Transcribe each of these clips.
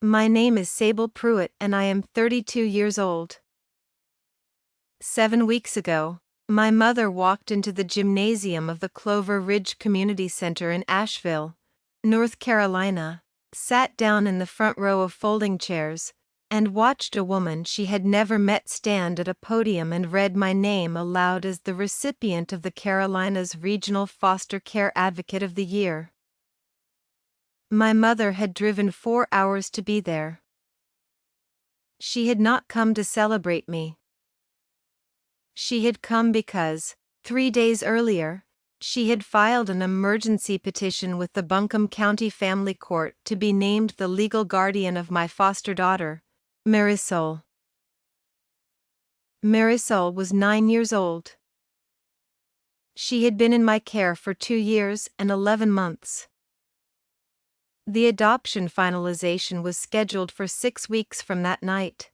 My name is Sable Pruett and I am 32 years old. 7 weeks ago, my mother walked into the gymnasium of the Clover Ridge Community Center in Asheville, North Carolina, sat down in the front row of folding chairs, and watched a woman she had never met stand at a podium and read my name aloud as the recipient of the Carolinas Regional Foster Care Advocate of the Year. My mother had driven 4 hours to be there. She had not come to celebrate me. She had come because, 3 days earlier, she had filed an emergency petition with the Buncombe County Family Court to be named the legal guardian of my foster daughter, Marisol. Marisol was 9 years old. She had been in my care for 2 years and 11 months. The adoption finalization was scheduled for 6 weeks from that night.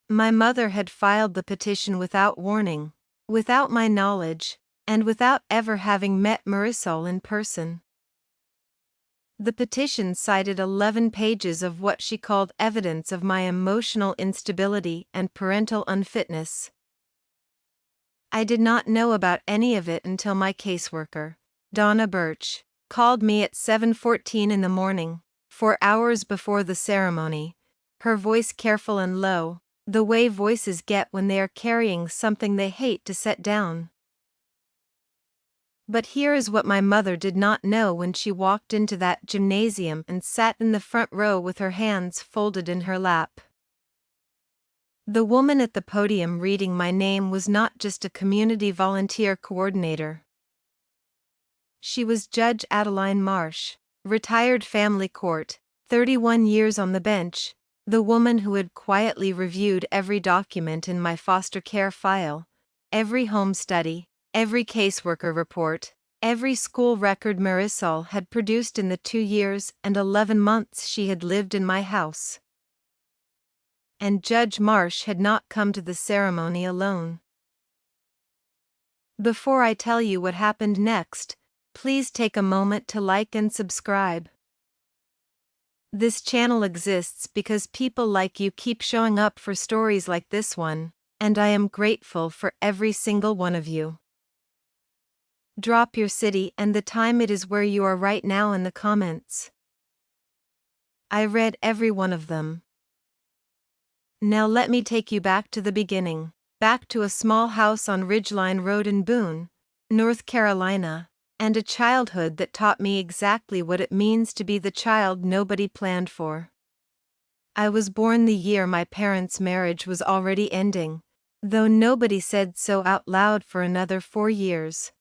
My mother had filed the petition without warning, without my knowledge, and without ever having met Marisol in person. The petition cited 11 pages of what she called evidence of my emotional instability and parental unfitness. I did not know about any of it until my caseworker, Donna Birch, called me at 7:14 in the morning, 4 hours before the ceremony, her voice careful and low, the way voices get when they are carrying something they hate to set down. But here is what my mother did not know when she walked into that gymnasium and sat in the front row with her hands folded in her lap. The woman at the podium reading my name was not just a community volunteer coordinator. She was Judge Adeline Marsh, retired family court, 31 years on the bench, the woman who had quietly reviewed every document in my foster care file, every home study, every caseworker report, every school record Marisol had produced in the 2 years and 11 months she had lived in my house. And Judge Marsh had not come to the ceremony alone. Before I tell you what happened next, please take a moment to like and subscribe. This channel exists because people like you keep showing up for stories like this one, and I am grateful for every single one of you. Drop your city and the time it is where you are right now in the comments. I read every one of them. Now let me take you back to the beginning, back to a small house on Ridgeline Road in Boone, North Carolina, and a childhood that taught me exactly what it means to be the child nobody planned for. I was born the year my parents' marriage was already ending, though nobody said so out loud for another 4 years.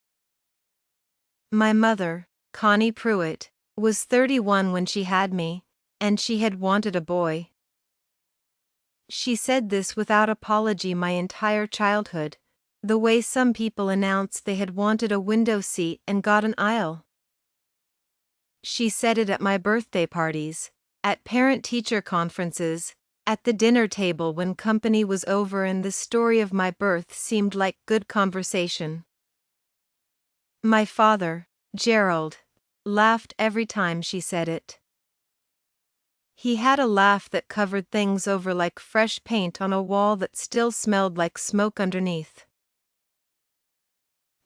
My mother, Connie Pruett, was 31 when she had me, and she had wanted a boy. She said this without apology my entire childhood, the way some people announce they had wanted a window seat and got an aisle. She said it at my birthday parties, at parent-teacher conferences, at the dinner table when company was over and the story of my birth seemed like good conversation. My father, Gerald, laughed every time she said it. He had a laugh that covered things over like fresh paint on a wall that still smelled like smoke underneath.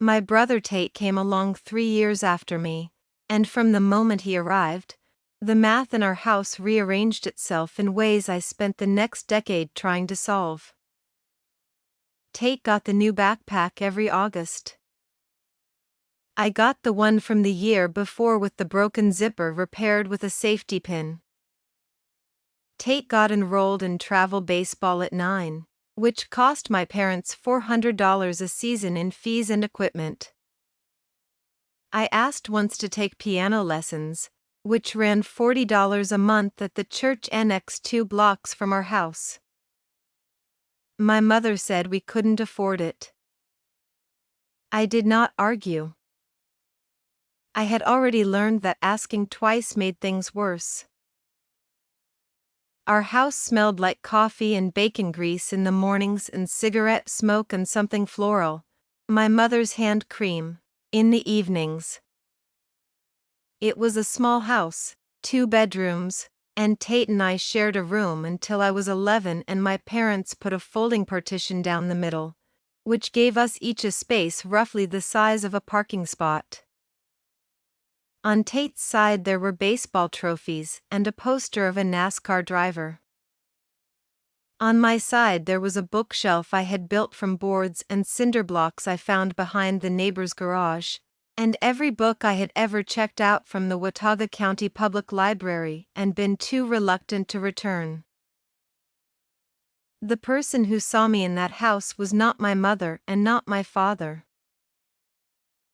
My brother Tate came along 3 years after me, and from the moment he arrived, the math in our house rearranged itself in ways I spent the next decade trying to solve. Tate got the new backpack every August. I got the one from the year before with the broken zipper repaired with a safety pin. Tate got enrolled in travel baseball at 9. Which cost my parents $400 a season in fees and equipment. I asked once to take piano lessons, which ran $40 a month at the church annex 2 blocks from our house. My mother said we couldn't afford it. I did not argue. I had already learned that asking twice made things worse. Our house smelled like coffee and bacon grease in the mornings and cigarette smoke and something floral, my mother's hand cream, in the evenings. It was a small house, 2 bedrooms, and Tate and I shared a room until I was 11 and my parents put a folding partition down the middle, which gave us each a space roughly the size of a parking spot. On Tate's side there were baseball trophies and a poster of a NASCAR driver. On my side there was a bookshelf I had built from boards and cinder blocks I found behind the neighbor's garage, and every book I had ever checked out from the Watauga County Public Library and been too reluctant to return. The person who saw me in that house was not my mother and not my father.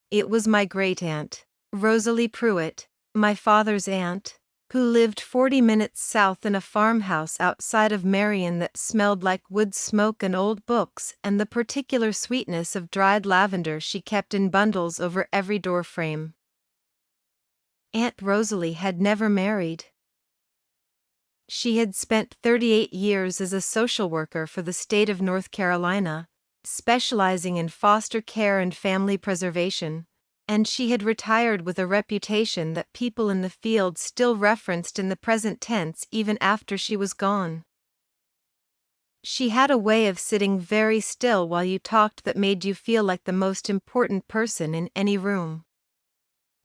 It was my great-aunt, Rosalie Pruett, my father's aunt, who lived 40 minutes south in a farmhouse outside of Marion that smelled like wood smoke and old books and the particular sweetness of dried lavender she kept in bundles over every door frame. Aunt Rosalie had never married. She had spent 38 years as a social worker for the state of North Carolina, specializing in foster care and family preservation, and she had retired with a reputation that people in the field still referenced in the present tense even after she was gone. She had a way of sitting very still while you talked that made you feel like the most important person in any room.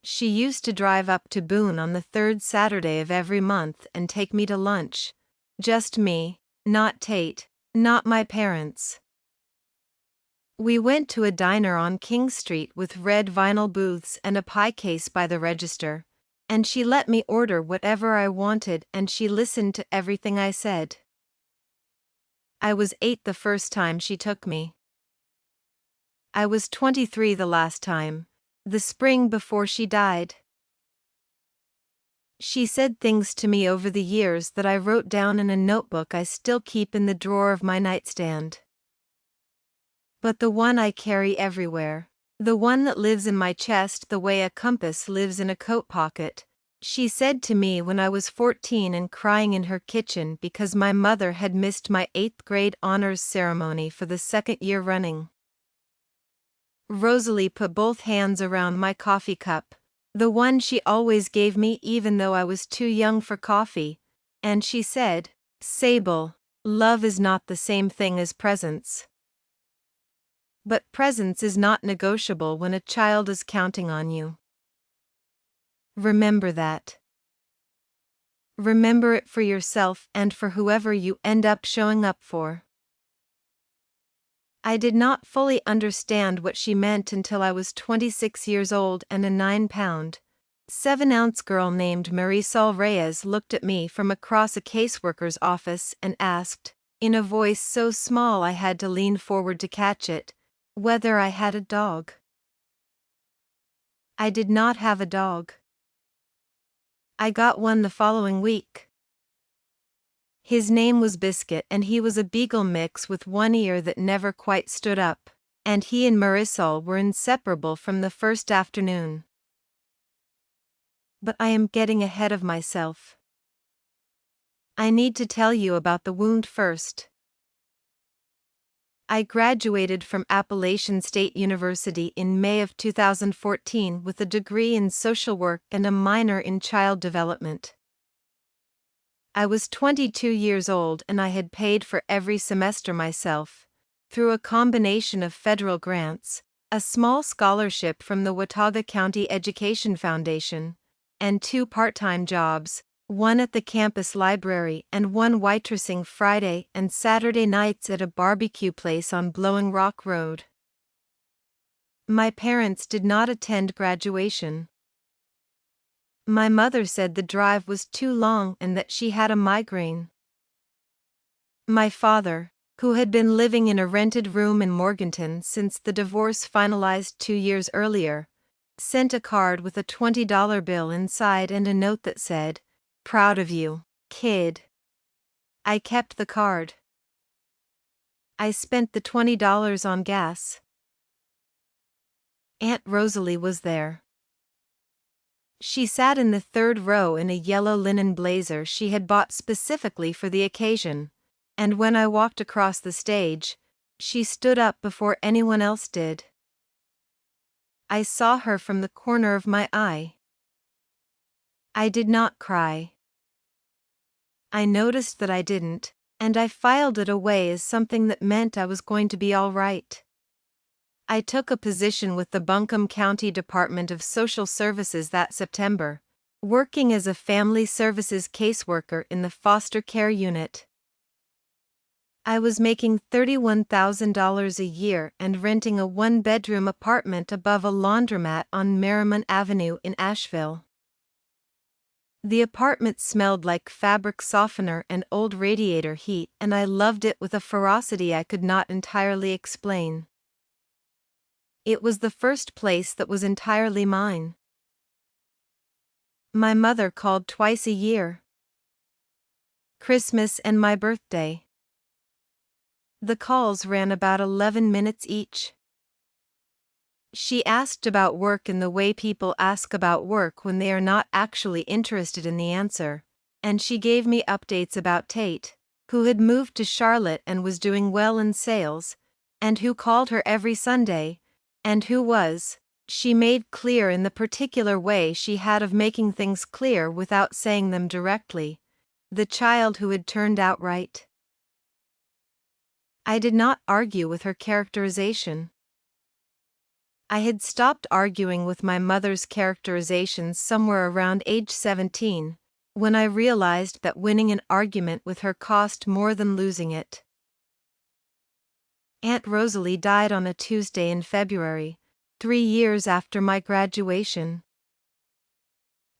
She used to drive up to Boone on the third Saturday of every month and take me to lunch. Just me, not Tate, not my parents. We went to a diner on King Street with red vinyl booths and a pie case by the register, and she let me order whatever I wanted and she listened to everything I said. I was 8 the first time she took me. I was 23 the last time, the spring before she died. She said things to me over the years that I wrote down in a notebook I still keep in the drawer of my nightstand. But the one I carry everywhere, the one that lives in my chest the way a compass lives in a coat pocket, she said to me when I was 14 and crying in her kitchen because my mother had missed my 8th grade honors ceremony for the second year running. Rosalie put both hands around my coffee cup, the one she always gave me even though I was too young for coffee, and she said, "Sable, love is not the same thing as presence. But presence is not negotiable when a child is counting on you. Remember that. Remember it for yourself and for whoever you end up showing up for." I did not fully understand what she meant until I was 26 years old and a 9-pound, 7-ounce girl named Marisol Reyes looked at me from across a caseworker's office and asked, in a voice so small I had to lean forward to catch it, whether I had a dog. I did not have a dog. I got one the following week. His name was Biscuit and he was a beagle mix with one ear that never quite stood up, and he and Marisol were inseparable from the first afternoon. But I am getting ahead of myself. I need to tell you about the wound first. I graduated from Appalachian State University in May of 2014 with a degree in social work and a minor in child development. I was 22 years old and I had paid for every semester myself, through a combination of federal grants, a small scholarship from the Watauga County Education Foundation, and 2 part-time jobs, one at the campus library and one waitressing Friday and Saturday nights at a barbecue place on Blowing Rock Road. My parents did not attend graduation. My mother said the drive was too long and that she had a migraine. My father, who had been living in a rented room in Morganton since the divorce finalized 2 years earlier, sent a card with a $20 bill inside and a note that said, "Proud of you, kid." I kept the card. I spent the $20 on gas. Aunt Rosalie was there. She sat in the 3rd row in a yellow linen blazer she had bought specifically for the occasion, and when I walked across the stage, she stood up before anyone else did. I saw her from the corner of my eye. I did not cry. I noticed that I didn't, and I filed it away as something that meant I was going to be all right. I took a position with the Buncombe County Department of Social Services that September, working as a family services caseworker in the foster care unit. I was making $31,000 a year and renting a one-bedroom apartment above a laundromat on Merriman Avenue in Asheville. The apartment smelled like fabric softener and old radiator heat, and I loved it with a ferocity I could not entirely explain. It was the first place that was entirely mine. My mother called twice a year. Christmas and my birthday. The calls ran about 11 minutes each. She asked about work in the way people ask about work when they are not actually interested in the answer, and she gave me updates about Tate, who had moved to Charlotte and was doing well in sales, and who called her every Sunday, and who was, she made clear in the particular way she had of making things clear without saying them directly, the child who had turned out right. I did not argue with her characterization. I had stopped arguing with my mother's characterizations somewhere around age 17, when I realized that winning an argument with her cost more than losing it. Aunt Rosalie died on a Tuesday in February, 3 years after my graduation.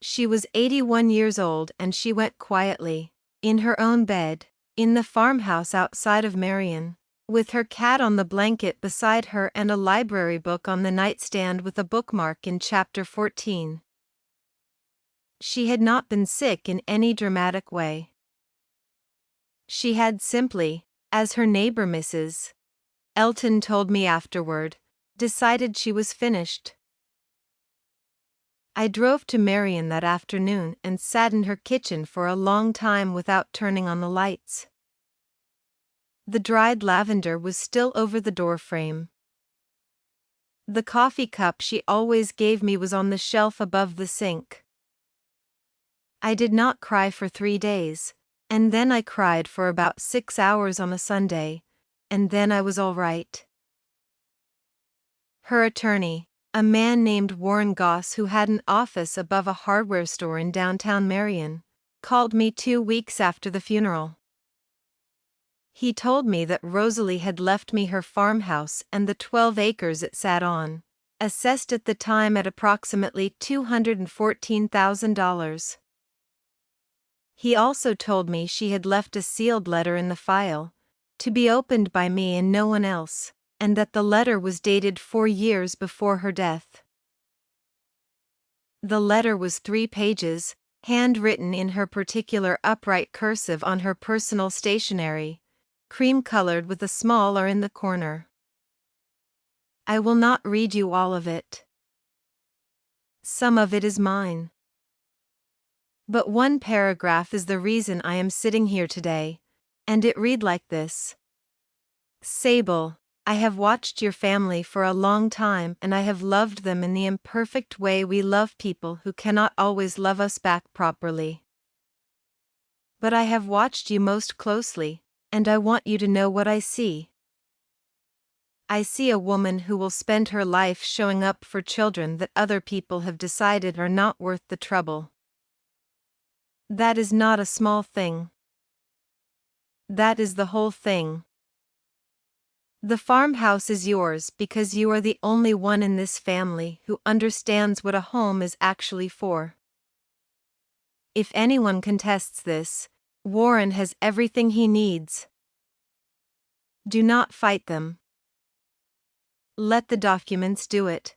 She was 81 years old and she went quietly, in her own bed, in the farmhouse outside of Marion, with her cat on the blanket beside her and a library book on the nightstand with a bookmark in chapter 14. She had not been sick in any dramatic way. She had simply, as her neighbor Mrs. Elton told me afterward, decided she was finished. I drove to Marion that afternoon and sat in her kitchen for a long time without turning on the lights. The dried lavender was still over the doorframe. The coffee cup she always gave me was on the shelf above the sink. I did not cry for 3 days, and then I cried for about 6 hours on a Sunday, and then I was all right. Her attorney, a man named Warren Goss who had an office above a hardware store in downtown Marion, called me 2 weeks after the funeral. He told me that Rosalie had left me her farmhouse and the 12 acres it sat on, assessed at the time at approximately $214,000. He also told me she had left a sealed letter in the file, to be opened by me and no one else, and that the letter was dated 4 years before her death. The letter was 3 pages, handwritten in her particular upright cursive on her personal stationery, cream-colored with a small R in the corner. I will not read you all of it. Some of it is mine. But one paragraph is the reason I am sitting here today, and it read like this. Sable, I have watched your family for a long time and I have loved them in the imperfect way we love people who cannot always love us back properly. But I have watched you most closely, and I want you to know what I see. I see a woman who will spend her life showing up for children that other people have decided are not worth the trouble. That is not a small thing. That is the whole thing. The farmhouse is yours because you are the only one in this family who understands what a home is actually for. If anyone contests this, Warren has everything he needs. Do not fight them. Let the documents do it.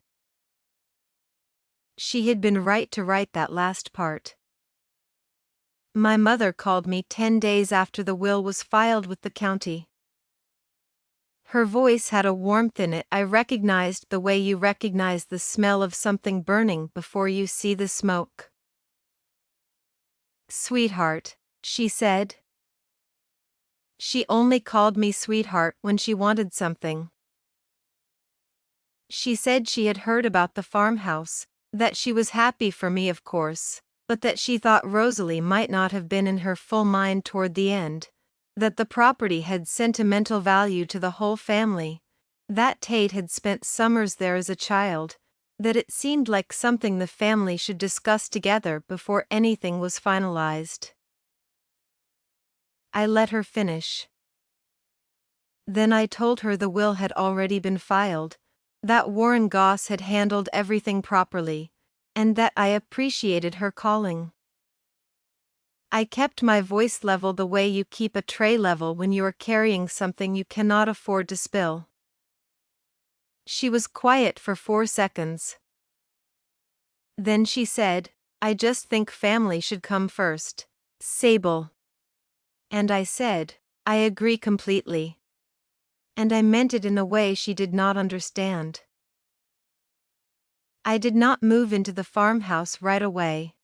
She had been right to write that last part. My mother called me 10 days after the will was filed with the county. Her voice had a warmth in it I recognized the way you recognize the smell of something burning before you see the smoke. Sweetheart, she said. She only called me sweetheart when she wanted something. She said she had heard about the farmhouse, that she was happy for me of course, but that she thought Rosalie might not have been in her full mind toward the end, that the property had sentimental value to the whole family, that Tate had spent summers there as a child, that it seemed like something the family should discuss together before anything was finalized. I let her finish. Then I told her the will had already been filed, that Warren Goss had handled everything properly, and that I appreciated her calling. I kept my voice level the way you keep a tray level when you are carrying something you cannot afford to spill. She was quiet for 4 seconds. Then she said, "I just think family should come first, Sable." And I said, "I agree completely." And I meant it in a way she did not understand. I did not move into the farmhouse right away.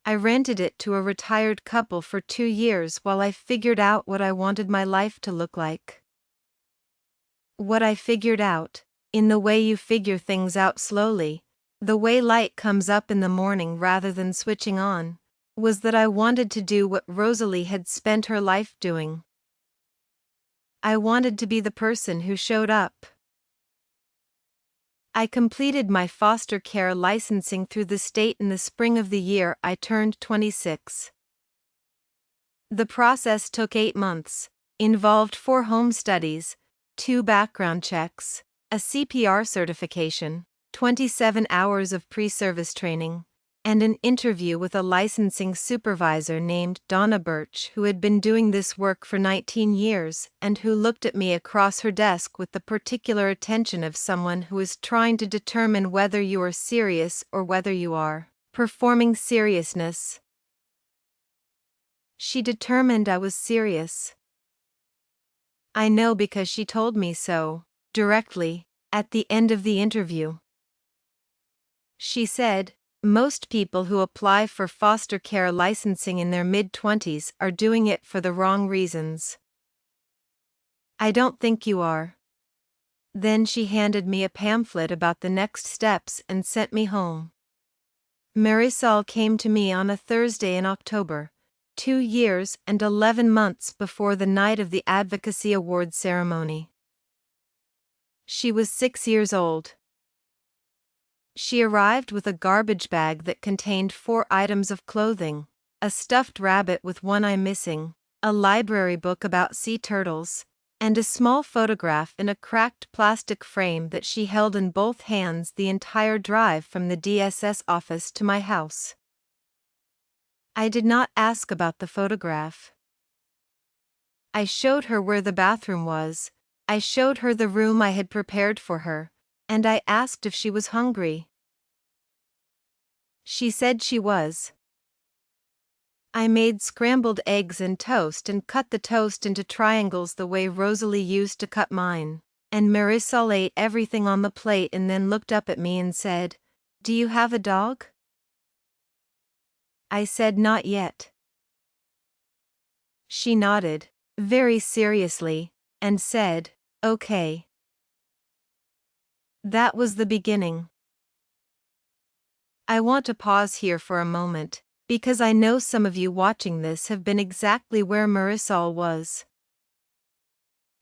I rented it to a retired couple for 2 years while I figured out what I wanted my life to look like. What I figured out, in the way you figure things out slowly, the way light comes up in the morning rather than switching on, was that I wanted to do what Rosalie had spent her life doing. I wanted to be the person who showed up. I completed my foster care licensing through the state in the spring of the year I turned 26. The process took 8 months, involved 4 home studies, 2 background checks, a CPR certification, 27 hours of pre-service training, and an interview with a licensing supervisor named Donna Birch, who had been doing this work for 19 years and who looked at me across her desk with the particular attention of someone who is trying to determine whether you are serious or whether you are performing seriousness. She determined I was serious. I know because she told me so, directly, at the end of the interview. She said, "Most people who apply for foster care licensing in their mid-20s are doing it for the wrong reasons. I don't think you are." Then she handed me a pamphlet about the next steps and sent me home. Marisol came to me on a Thursday in October, 2 years and 11 months before the night of the Advocacy Awards ceremony. She was 6 years old. She arrived with a garbage bag that contained 4 items of clothing, a stuffed rabbit with one eye missing, a library book about sea turtles, and a small photograph in a cracked plastic frame that she held in both hands the entire drive from the DSS office to my house. I did not ask about the photograph. I showed her where the bathroom was, I showed her the room I had prepared for her, and I asked if she was hungry. She said she was. I made scrambled eggs and toast and cut the toast into triangles the way Rosalie used to cut mine, and Marisol ate everything on the plate and then looked up at me and said, "Do you have a dog?" I said not yet. She nodded, very seriously, and said, "Okay." That was the beginning. I want to pause here for a moment, because I know some of you watching this have been exactly where Marisol was.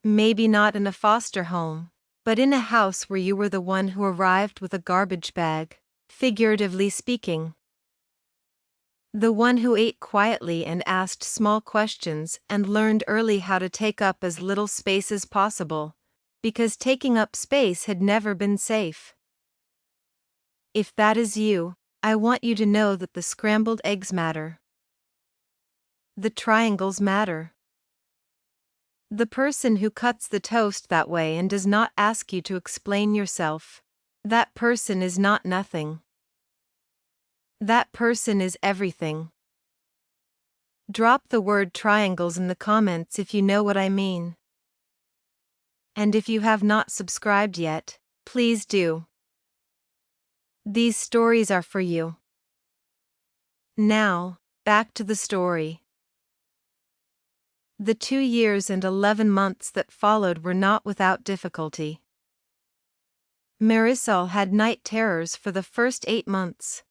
Maybe not in a foster home, but in a house where you were the one who arrived with a garbage bag, figuratively speaking. The one who ate quietly and asked small questions and learned early how to take up as little space as possible, because taking up space had never been safe. If that is you, I want you to know that the scrambled eggs matter. The triangles matter. The person who cuts the toast that way and does not ask you to explain yourself, that person is not nothing. That person is everything. Drop the word triangles in the comments if you know what I mean. And if you have not subscribed yet, please do. These stories are for you. Now, back to the story. The 2 years and 11 months that followed were not without difficulty. Marisol had night terrors for the first 8 months.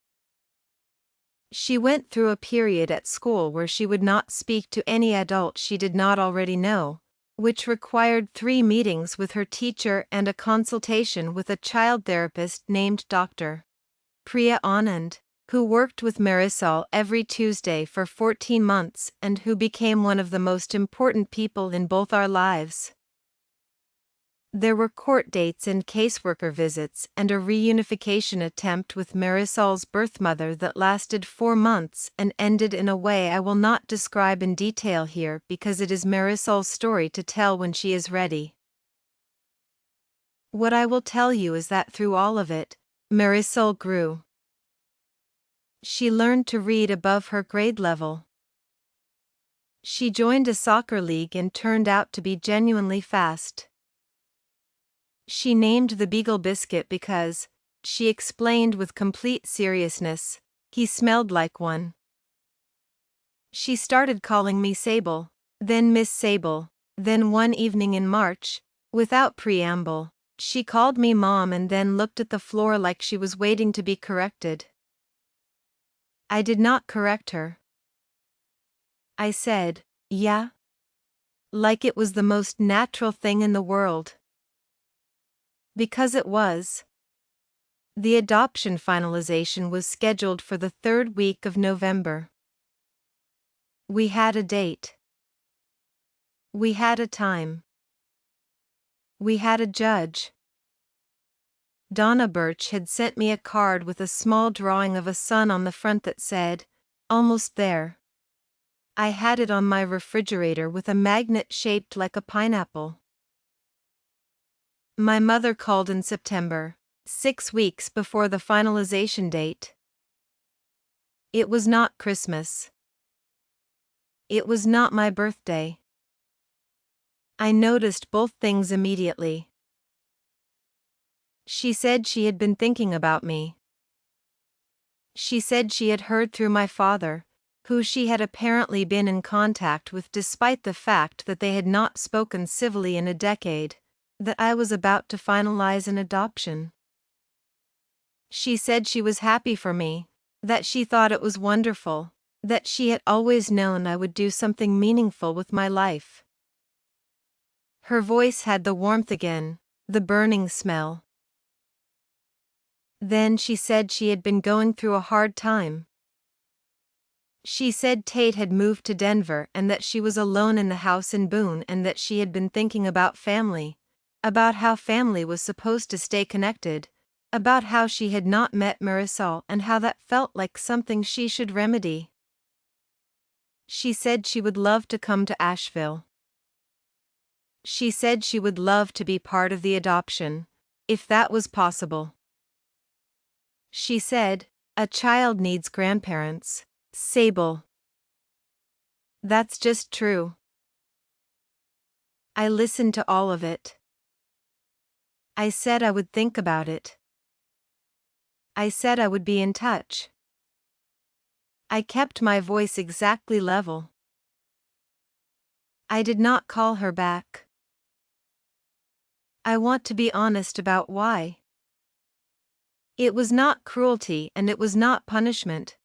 She went through a period at school where she would not speak to any adult she did not already know, which required 3 meetings with her teacher and a consultation with a child therapist named Dr. Priya Anand, who worked with Marisol every Tuesday for 14 months and who became one of the most important people in both our lives. There were court dates and caseworker visits and a reunification attempt with Marisol's birth mother that lasted 4 months and ended in a way I will not describe in detail here because it is Marisol's story to tell when she is ready. What I will tell you is that through all of it, Marisol grew. She learned to read above her grade level. She joined a soccer league and turned out to be genuinely fast. She named the Beagle biscuit because, she explained with complete seriousness, he smelled like one. She started calling me Sable, then Miss Sable, then one evening in March, without preamble, she called me Mom and then looked at the floor like she was waiting to be corrected. I did not correct her. I said, yeah. Like it was the most natural thing in the world. Because it was. The adoption finalization was scheduled for the 3rd week of November. We had a date. We had a time. We had a judge. Donna Birch had sent me a card with a small drawing of a sun on the front that said, "Almost there." I had it on my refrigerator with a magnet shaped like a pineapple. My mother called in September, 6 weeks before the finalization date. It was not Christmas. It was not my birthday. I noticed both things immediately. She said she had been thinking about me. She said she had heard through my father, who she had apparently been in contact with despite the fact that they had not spoken civilly in a decade, that I was about to finalize an adoption. She said she was happy for me, that she thought it was wonderful, that she had always known I would do something meaningful with my life. Her voice had the warmth again, the burning smell. Then she said she had been going through a hard time. She said Tate had moved to Denver and that she was alone in the house in Boone and that she had been thinking about family, about how family was supposed to stay connected, about how she had not met Marisol and how that felt like something she should remedy. She said she would love to come to Asheville. She said she would love to be part of the adoption, if that was possible. She said, "A child needs grandparents, Sable." That's just true. I listened to all of it. I said I would think about it. I said I would be in touch. I kept my voice exactly level. I did not call her back. I want to be honest about why. It was not cruelty and it was not punishment.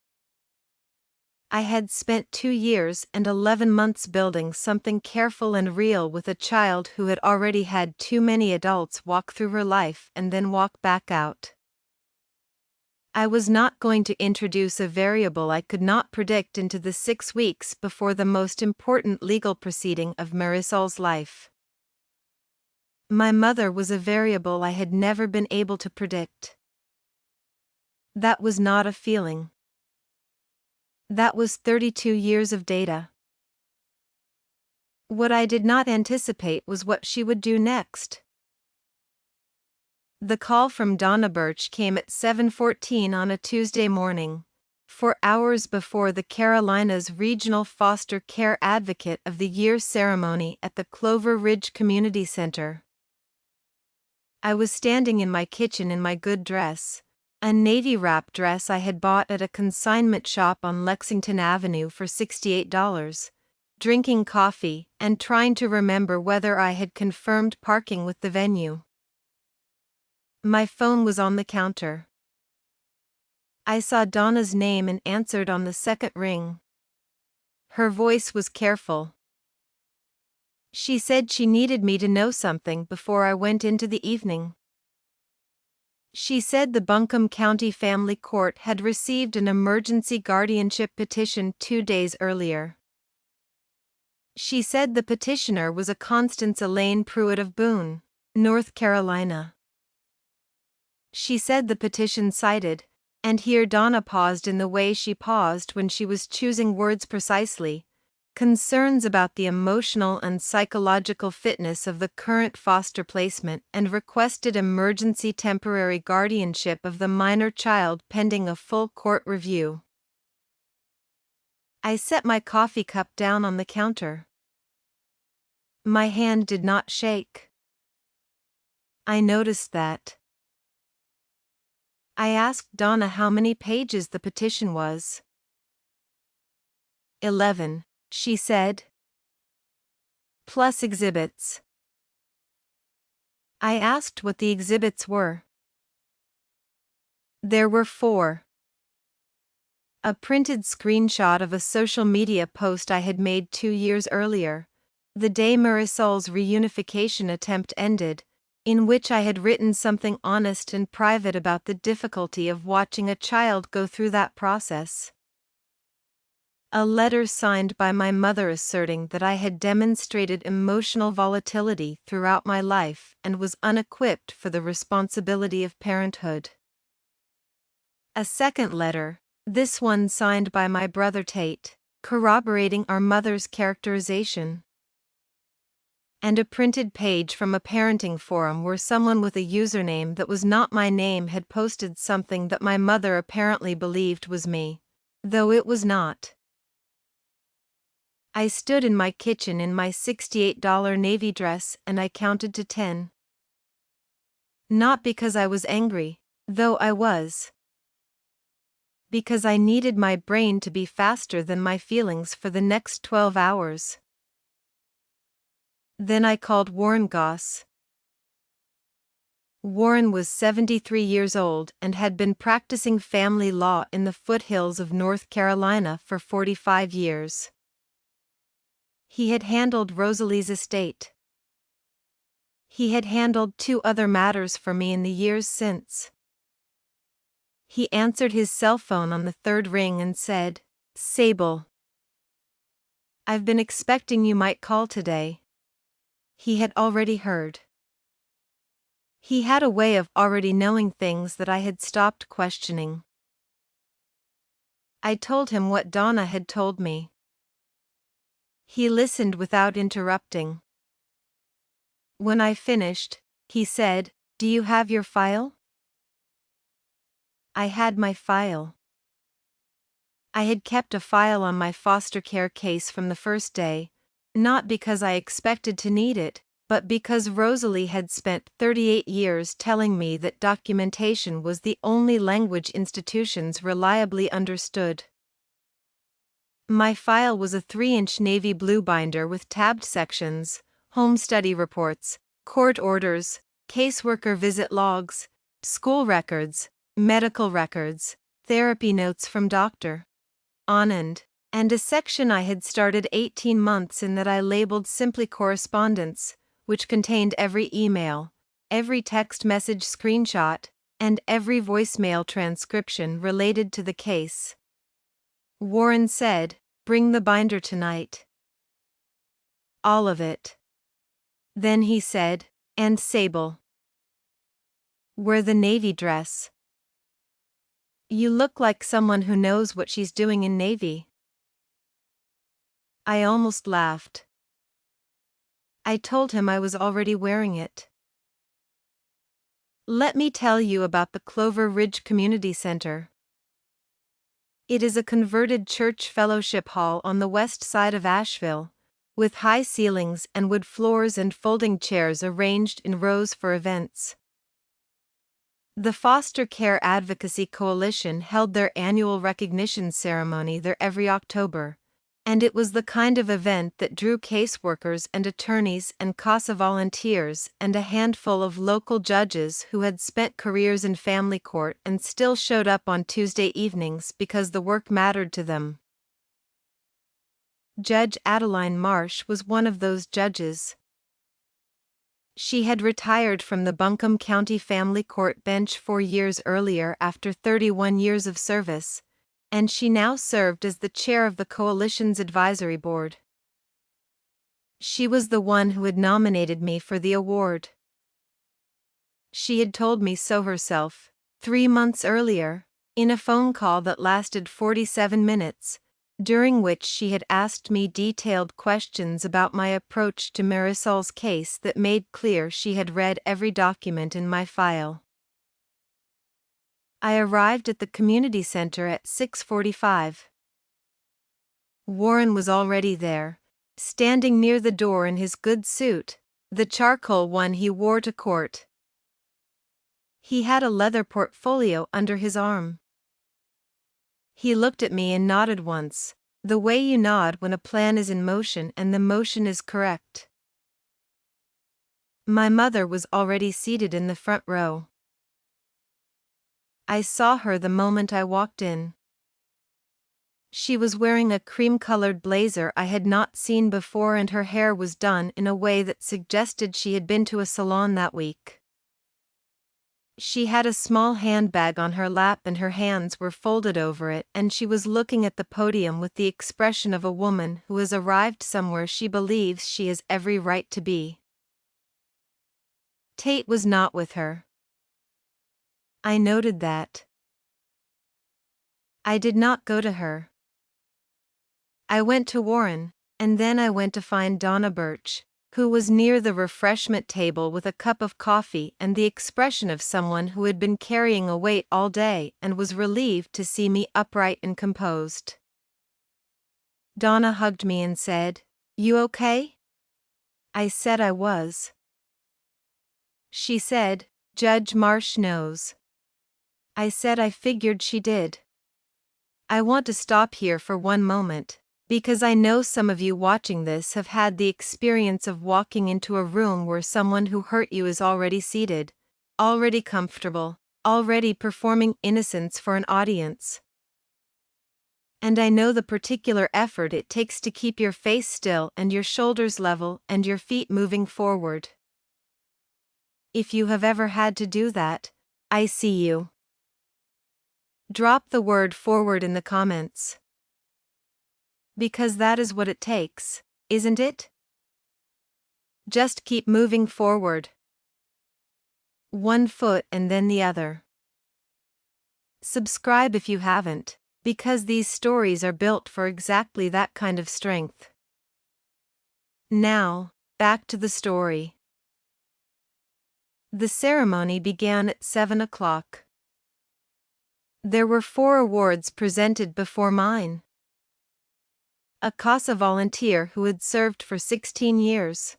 I had spent 2 years and 11 months building something careful and real with a child who had already had too many adults walk through her life and then walk back out. I was not going to introduce a variable I could not predict into the 6 weeks before the most important legal proceeding of Marisol's life. My mother was a variable I had never been able to predict. That was not a feeling. That was 32 years of data. What I did not anticipate was what she would do next. The call from Donna Birch came at 7:14 on a Tuesday morning, 4 hours before the Carolinas Regional Foster Care Advocate of the Year ceremony at the Clover Ridge Community Center. I was standing in my kitchen in my good dress, a navy wrap dress I had bought at a consignment shop on Lexington Avenue for $68, drinking coffee and trying to remember whether I had confirmed parking with the venue. My phone was on the counter. I saw Donna's name and answered on the second ring. Her voice was careful. She said she needed me to know something before I went into the evening. She said the Buncombe County Family Court had received an emergency guardianship petition 2 days earlier. She said the petitioner was a Constance Elaine Pruett of Boone, North Carolina. She said the petition cited, and here Donna paused in the way she paused when she was choosing words precisely, concerns about the emotional and psychological fitness of the current foster placement and requested emergency temporary guardianship of the minor child pending a full court review. I set my coffee cup down on the counter. My hand did not shake. I noticed that. I asked Donna how many pages the petition was. 11. She said. Plus exhibits. I asked what the exhibits were. There were 4. A printed screenshot of a social media post I had made 2 years earlier, the day Marisol's reunification attempt ended, in which I had written something honest and private about the difficulty of watching a child go through that process. A letter signed by my mother asserting that I had demonstrated emotional volatility throughout my life and was unequipped for the responsibility of parenthood. A second letter, this one signed by my brother Tate, corroborating our mother's characterization. And a printed page from a parenting forum where someone with a username that was not my name had posted something that my mother apparently believed was me, though it was not. I stood in my kitchen in my $68 navy dress and I counted to 10. Not because I was angry, though I was. Because I needed my brain to be faster than my feelings for the next 12 hours. Then I called Warren Goss. Warren was 73 years old and had been practicing family law in the foothills of North Carolina for 45 years. He had handled Rosalie's estate. He had handled 2 other matters for me in the years since. He answered his cell phone on the 3rd ring and said, "Sable. I've been expecting you might call today." He had already heard. He had a way of already knowing things that I had stopped questioning. I told him what Donna had told me. He listened without interrupting. When I finished, he said, "Do you have your file?" I had my file. I had kept a file on my foster care case from the first day, not because I expected to need it, but because Rosalie had spent 38 years telling me that documentation was the only language institutions reliably understood. My file was a 3-inch navy blue binder with tabbed sections, home study reports, court orders, caseworker visit logs, school records, medical records, therapy notes from Dr. Anand, and a section I had started 18 months in that I labeled simply correspondence, which contained every email, every text message screenshot, and every voicemail transcription related to the case. Warren said, "Bring the binder tonight." All of it. Then he said, "And Sable. Wear the navy dress. You look like someone who knows what she's doing in Navy." I almost laughed. I told him I was already wearing it. Let me tell you about the Clover Ridge Community Center. It is a converted church fellowship hall on the west side of Asheville, with high ceilings and wood floors and folding chairs arranged in rows for events. The Foster Care Advocacy Coalition held their annual recognition ceremony there every October, And it was the kind of event that drew caseworkers and attorneys and CASA volunteers and a handful of local judges who had spent careers in family court and still showed up on Tuesday evenings because the work mattered to them. Judge Adeline Marsh was one of those judges. She had retired from the Buncombe County Family Court bench 4 years earlier after 31 years of service, and she now served as the chair of the coalition's advisory board. She was the one who had nominated me for the award. She had told me so herself, 3 months earlier, in a phone call that lasted 47 minutes, during which she had asked me detailed questions about my approach to Marisol's case that made clear she had read every document in my file. I arrived at the community center at 6:45. Warren was already there, standing near the door in his good suit, the charcoal one he wore to court. He had a leather portfolio under his arm. He looked at me and nodded once, the way you nod when a plan is in motion and the motion is correct. My mother was already seated in the front row. I saw her the moment I walked in. She was wearing a cream-colored blazer I had not seen before, and her hair was done in a way that suggested she had been to a salon that week. She had a small handbag on her lap and her hands were folded over it, and she was looking at the podium with the expression of a woman who has arrived somewhere she believes she has every right to be. Tate was not with her. I noted that. I did not go to her. I went to Warren, and then I went to find Donna Birch, who was near the refreshment table with a cup of coffee and the expression of someone who had been carrying a weight all day and was relieved to see me upright and composed. Donna hugged me and said, "You okay?" I said I was. She said, "Judge Marsh knows." I said I figured she did. I want to stop here for one moment, because I know some of you watching this have had the experience of walking into a room where someone who hurt you is already seated, already comfortable, already performing innocence for an audience. And I know the particular effort it takes to keep your face still and your shoulders level and your feet moving forward. If you have ever had to do that, I see you. Drop the word forward in the comments. Because that is what it takes, isn't it? Just keep moving forward. One foot and then the other. Subscribe if you haven't, because these stories are built for exactly that kind of strength. Now, back to the story. The ceremony began at 7 o'clock. There were 4 awards presented before mine. A CASA volunteer who had served for 16 years.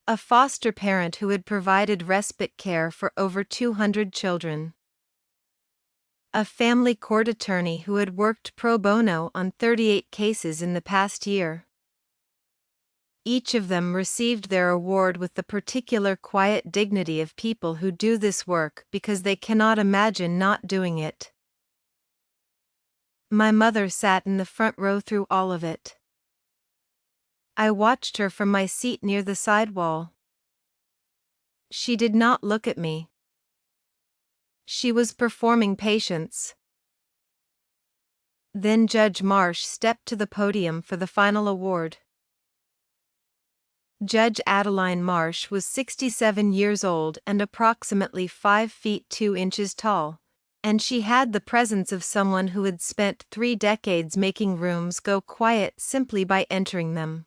A foster parent who had provided respite care for over 200 children. A family court attorney who had worked pro bono on 38 cases in the past year. Each of them received their award with the particular quiet dignity of people who do this work because they cannot imagine not doing it. My mother sat in the front row through all of it. I watched her from my seat near the side wall. She did not look at me. She was performing patience. Then Judge Marsh stepped to the podium for the final award. Judge Adeline Marsh was 67 years old and approximately 5 feet 2 inches tall, and she had the presence of someone who had spent 3 decades making rooms go quiet simply by entering them.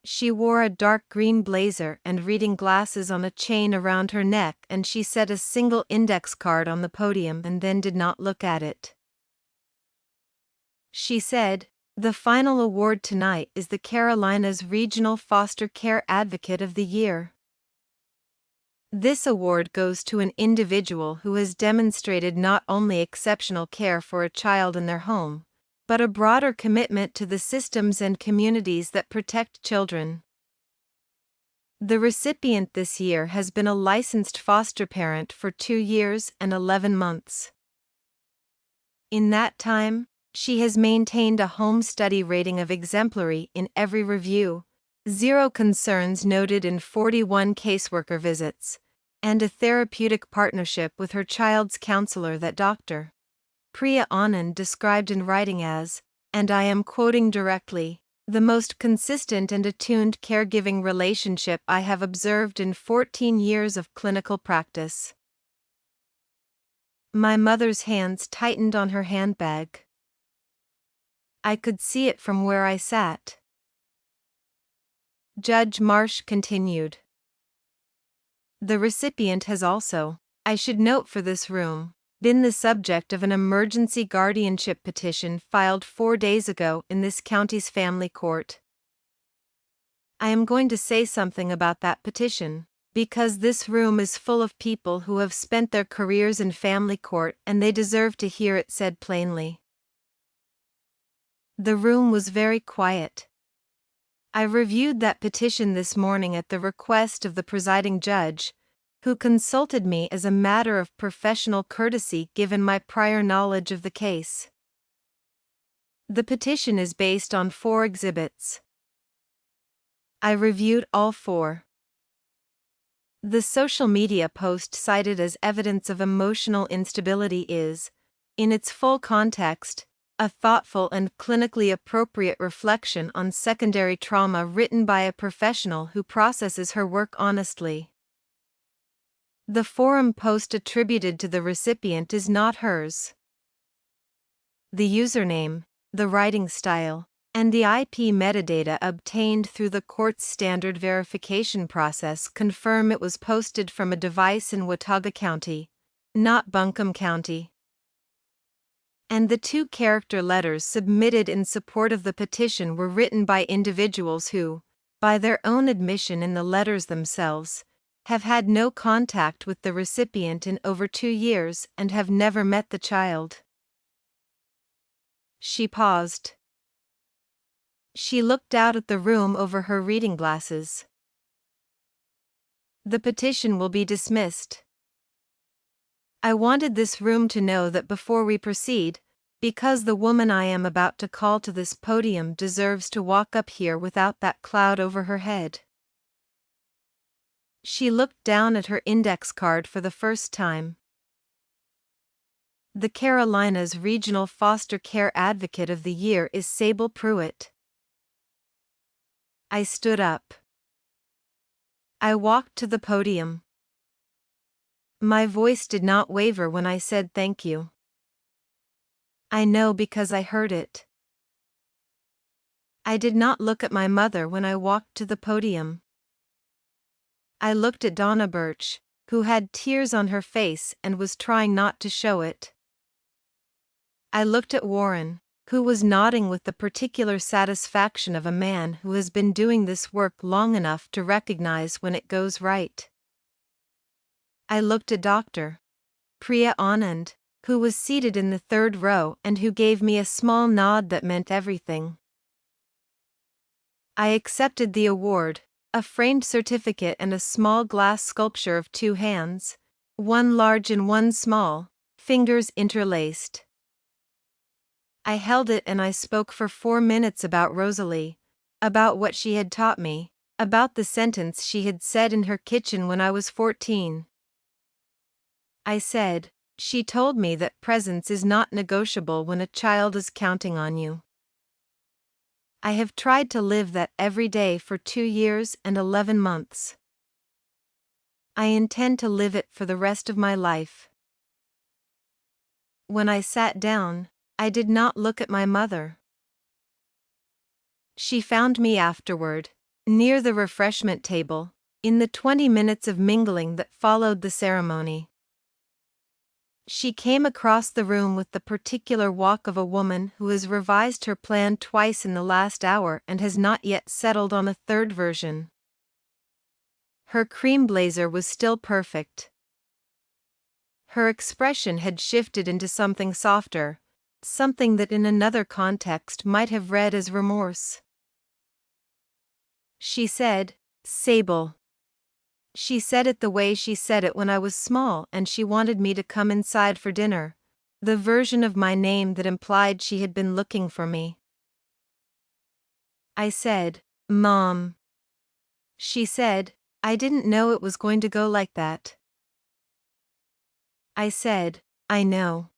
She wore a dark green blazer and reading glasses on a chain around her neck, and she set a single index card on the podium and then did not look at it. She said, "The final award tonight is the Carolinas Regional Foster Care Advocate of the Year. This award goes to an individual who has demonstrated not only exceptional care for a child in their home, but a broader commitment to the systems and communities that protect children. The recipient this year has been a licensed foster parent for 2 years and 11 months. In that time, she has maintained a home study rating of exemplary in every review, 0 concerns noted in 41 caseworker visits, and a therapeutic partnership with her child's counselor that Dr. Priya Anand described in writing as, and I am quoting directly, the most consistent and attuned caregiving relationship I have observed in 14 years of clinical practice. My mother's hands tightened on her handbag. I could see it from where I sat. Judge Marsh continued. The recipient has also, I should note for this room, been the subject of an emergency guardianship petition filed 4 days ago in this county's family court. I am going to say something about that petition, because this room is full of people who have spent their careers in family court and they deserve to hear it said plainly. The room was very quiet. I reviewed that petition this morning at the request of the presiding judge, who consulted me as a matter of professional courtesy given my prior knowledge of the case. The petition is based on 4 exhibits. I reviewed all 4. The social media post cited as evidence of emotional instability is, in its full context, a thoughtful and clinically appropriate reflection on secondary trauma written by a professional who processes her work honestly. The forum post attributed to the recipient is not hers. The username, the writing style, and the IP metadata obtained through the court's standard verification process confirm it was posted from a device in Watauga County, not Buncombe County. And the 2 character letters submitted in support of the petition were written by individuals who, by their own admission in the letters themselves, have had no contact with the recipient in over 2 years and have never met the child. She paused. She looked out at the room over her reading glasses. The petition will be dismissed. I wanted this room to know that before we proceed, because the woman I am about to call to this podium deserves to walk up here without that cloud over her head. She looked down at her index card for the first time. The Carolinas Regional Foster Care Advocate of the Year is Sable Pruett. I stood up. I walked to the podium. My voice did not waver when I said thank you. I know because I heard it. I did not look at my mother when I walked to the podium. I looked at Donna Birch, who had tears on her face and was trying not to show it. I looked at Warren, who was nodding with the particular satisfaction of a man who has been doing this work long enough to recognize when it goes right. I looked at Dr. Priya Anand, who was seated in the 3rd row and who gave me a small nod that meant everything. I accepted the award, a framed certificate and a small glass sculpture of 2 hands, one large and one small, fingers interlaced. I held it and I spoke for 4 minutes about Rosalie, about what she had taught me, about the sentence she had said in her kitchen when I was 14. I said, she told me that presence is not negotiable when a child is counting on you. I have tried to live that every day for 2 years and 11 months. I intend to live it for the rest of my life. When I sat down, I did not look at my mother. She found me afterward, near the refreshment table, in the 20 minutes of mingling that followed the ceremony. She came across the room with the particular walk of a woman who has revised her plan twice in the last hour and has not yet settled on a 3rd version. Her cream blazer was still perfect. Her expression had shifted into something softer, something that in another context might have read as remorse. She said, "Sable." She said it the way she said it when I was small and she wanted me to come inside for dinner, the version of my name that implied she had been looking for me. I said, "Mom." She said, "I didn't know it was going to go like that." I said, "I know."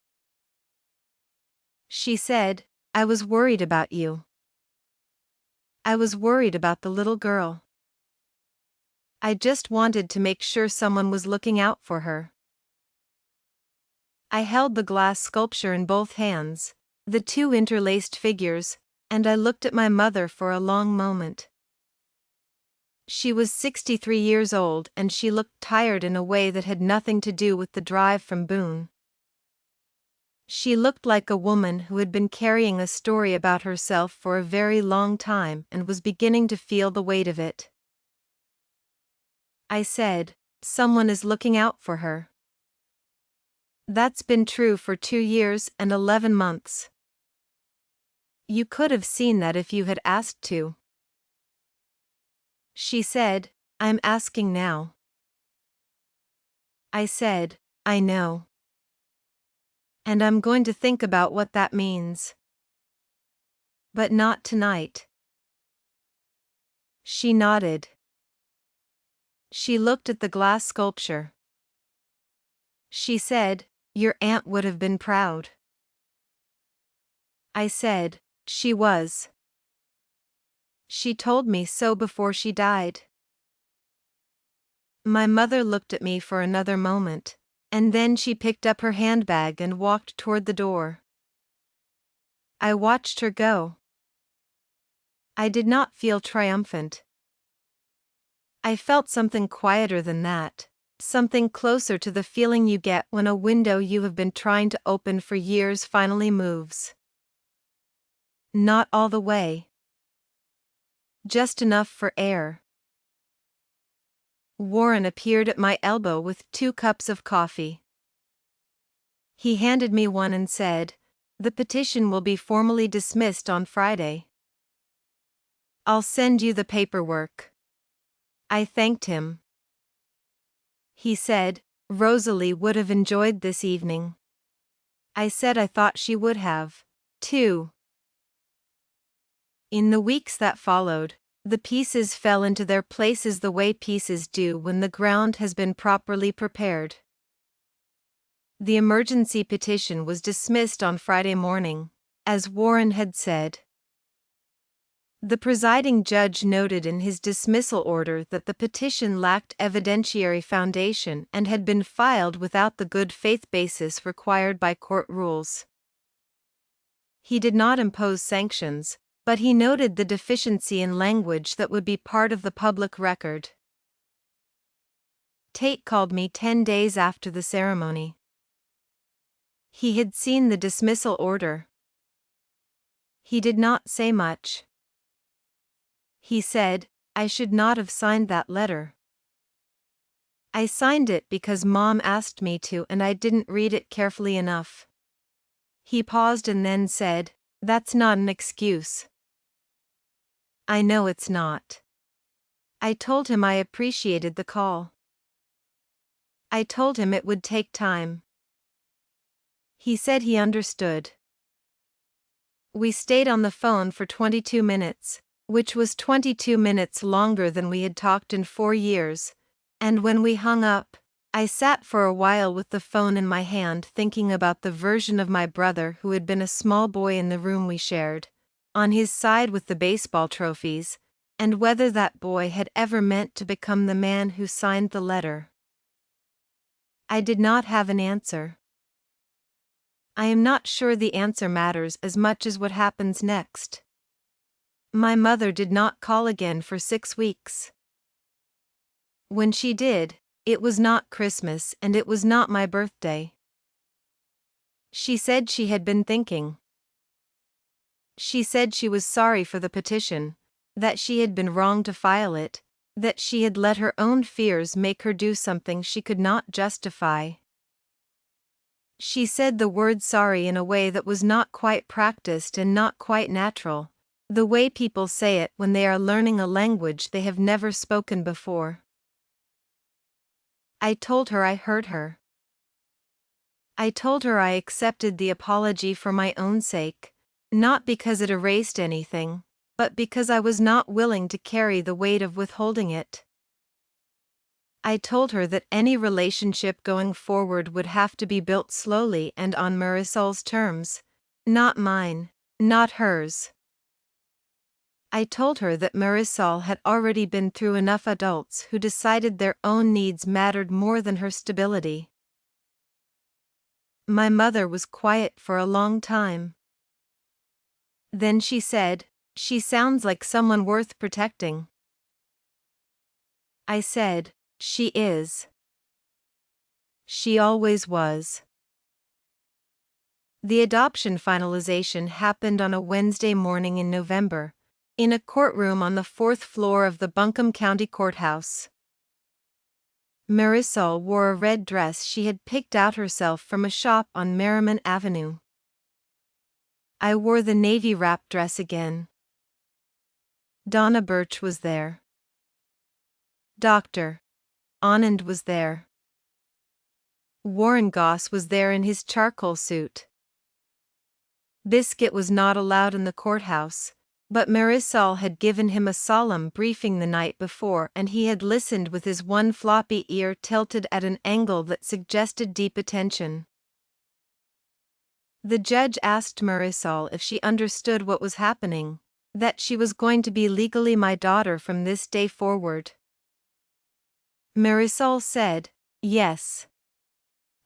She said, "I was worried about you. I was worried about the little girl. I just wanted to make sure someone was looking out for her." I held the glass sculpture in both hands, the two interlaced figures, and I looked at my mother for a long moment. She was 63 years old and she looked tired in a way that had nothing to do with the drive from Boone. She looked like a woman who had been carrying a story about herself for a very long time and was beginning to feel the weight of it. I said, "Someone is looking out for her." That's been true for 2 years and 11 months. You could have seen that if you had asked to. She said, "I'm asking now." I said, "I know. And I'm going to think about what that means. But not tonight." She nodded. She looked at the glass sculpture. She said, "Your aunt would have been proud." I said, "She was. She told me so before she died." My mother looked at me for another moment, and then she picked up her handbag and walked toward the door. I watched her go. I did not feel triumphant. I felt something quieter than that, something closer to the feeling you get when a window you have been trying to open for years finally moves. Not all the way. Just enough for air. Warren appeared at my elbow with 2 cups of coffee. He handed me one and said, "The petition will be formally dismissed on Friday. I'll send you the paperwork." I thanked him. He said, "Rosalie would have enjoyed this evening." I said I thought she would have, too. In the weeks that followed, the pieces fell into their places the way pieces do when the ground has been properly prepared. The emergency petition was dismissed on Friday morning, as Warren had said. The presiding judge noted in his dismissal order that the petition lacked evidentiary foundation and had been filed without the good faith basis required by court rules. He did not impose sanctions, but he noted the deficiency in language that would be part of the public record. Tate called me 10 days after the ceremony. He had seen the dismissal order. He did not say much. He said, "I should not have signed that letter. I signed it because Mom asked me to and I didn't read it carefully enough." He paused and then said, "That's not an excuse." I know it's not. I told him I appreciated the call. I told him it would take time. He said he understood. We stayed on the phone for 22 minutes, which was 22 minutes longer than we had talked in 4 years, and when we hung up, I sat for a while with the phone in my hand thinking about the version of my brother who had been a small boy in the room we shared, on his side with the baseball trophies, and whether that boy had ever meant to become the man who signed the letter. I did not have an answer. I am not sure the answer matters as much as what happens next. My mother did not call again for 6 weeks. When she did, it was not Christmas and it was not my birthday. She said she had been thinking. She said she was sorry for the petition, that she had been wrong to file it, that she had let her own fears make her do something she could not justify. She said the word sorry in a way that was not quite practiced and not quite natural, the way people say it when they are learning a language they have never spoken before. I told her I hurt her. I told her I accepted the apology for my own sake, not because it erased anything, but because I was not willing to carry the weight of withholding it. I told her that any relationship going forward would have to be built slowly and on Marisol's terms, not mine, not hers. I told her that Marisol had already been through enough adults who decided their own needs mattered more than her stability. My mother was quiet for a long time. Then she said, "She sounds like someone worth protecting." I said, "She is. She always was." The adoption finalization happened on a Wednesday morning in November, in a courtroom on the 4th floor of the Buncombe County Courthouse. Marisol wore a red dress she had picked out herself from a shop on Merriman Avenue. I wore the navy wrap dress again. Donna Birch was there. Dr. Anand was there. Warren Goss was there in his charcoal suit. Biscuit was not allowed in the courthouse, but Marisol had given him a solemn briefing the night before and he had listened with his one floppy ear tilted at an angle that suggested deep attention. The judge asked Marisol if she understood what was happening, that she was going to be legally my daughter from this day forward. Marisol said, "Yes."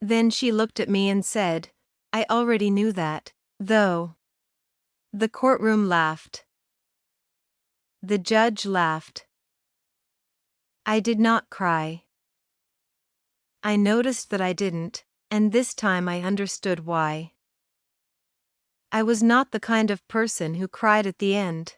Then she looked at me and said, "I already knew that, though." The courtroom laughed. The judge laughed. I did not cry. I noticed that I didn't, and this time I understood why. I was not the kind of person who cried at the end.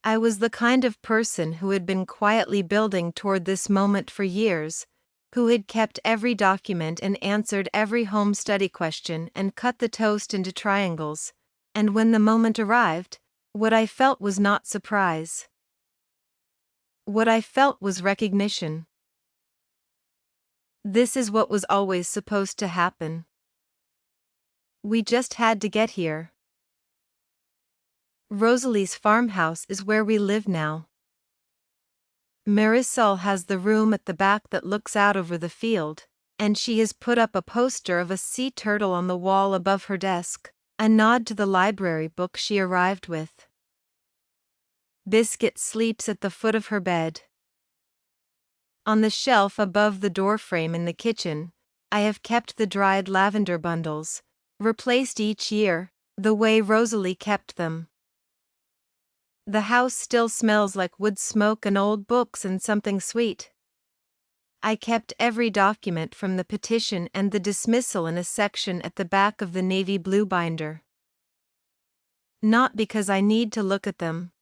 I was the kind of person who had been quietly building toward this moment for years, who had kept every document and answered every home study question and cut the toast into triangles, and when the moment arrived, what I felt was not surprise. What I felt was recognition. This is what was always supposed to happen. We just had to get here. Rosalie's farmhouse is where we live now. Marisol has the room at the back that looks out over the field, and she has put up a poster of a sea turtle on the wall above her desk, a nod to the library book she arrived with. Biscuit sleeps at the foot of her bed. On the shelf above the doorframe in the kitchen, I have kept the dried lavender bundles, replaced each year, the way Rosalie kept them. The house still smells like wood smoke and old books and something sweet. I kept every document from the petition and the dismissal in a section at the back of the navy blue binder. Not because I need to look at them.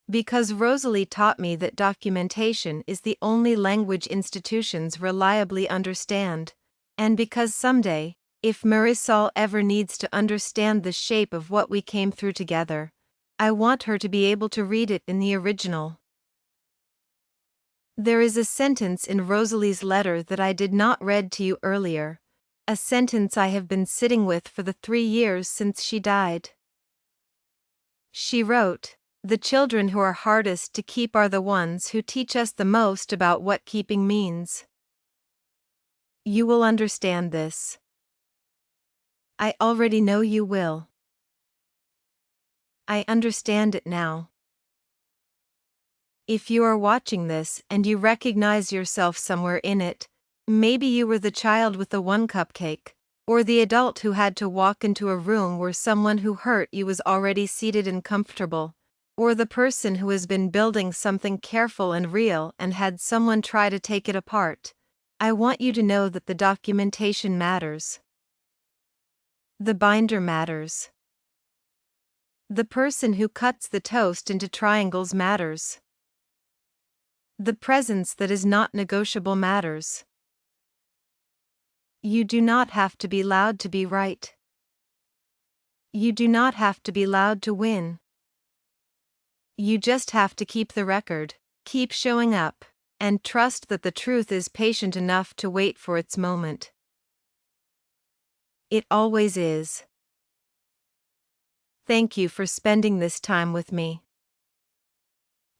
Because Rosalie taught me that documentation is the only language institutions reliably understand, and because someday, if Marisol ever needs to understand the shape of what we came through together, I want her to be able to read it in the original. There is a sentence in Rosalie's letter that I did not read to you earlier, a sentence I have been sitting with for the 3 years since she died. She wrote, "The children who are hardest to keep are the ones who teach us the most about what keeping means." You will understand this. I already know you will. I understand it now. If you are watching this and you recognize yourself somewhere in it, maybe you were the child with the one cupcake, or the adult who had to walk into a room where someone who hurt you was already seated and comfortable, or the person who has been building something careful and real and had someone try to take it apart. I want you to know that the documentation matters. The binder matters. The person who cuts the toast into triangles matters. The presence that is not negotiable matters. You do not have to be loud to be right. You do not have to be loud to win. You just have to keep the record, keep showing up, and trust that the truth is patient enough to wait for its moment. It always is. Thank you for spending this time with me.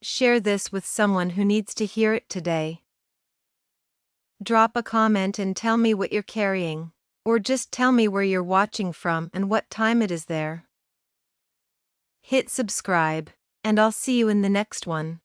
Share this with someone who needs to hear it today. Drop a comment and tell me what you're carrying, or just tell me where you're watching from and what time it is there. Hit subscribe, and I'll see you in the next one.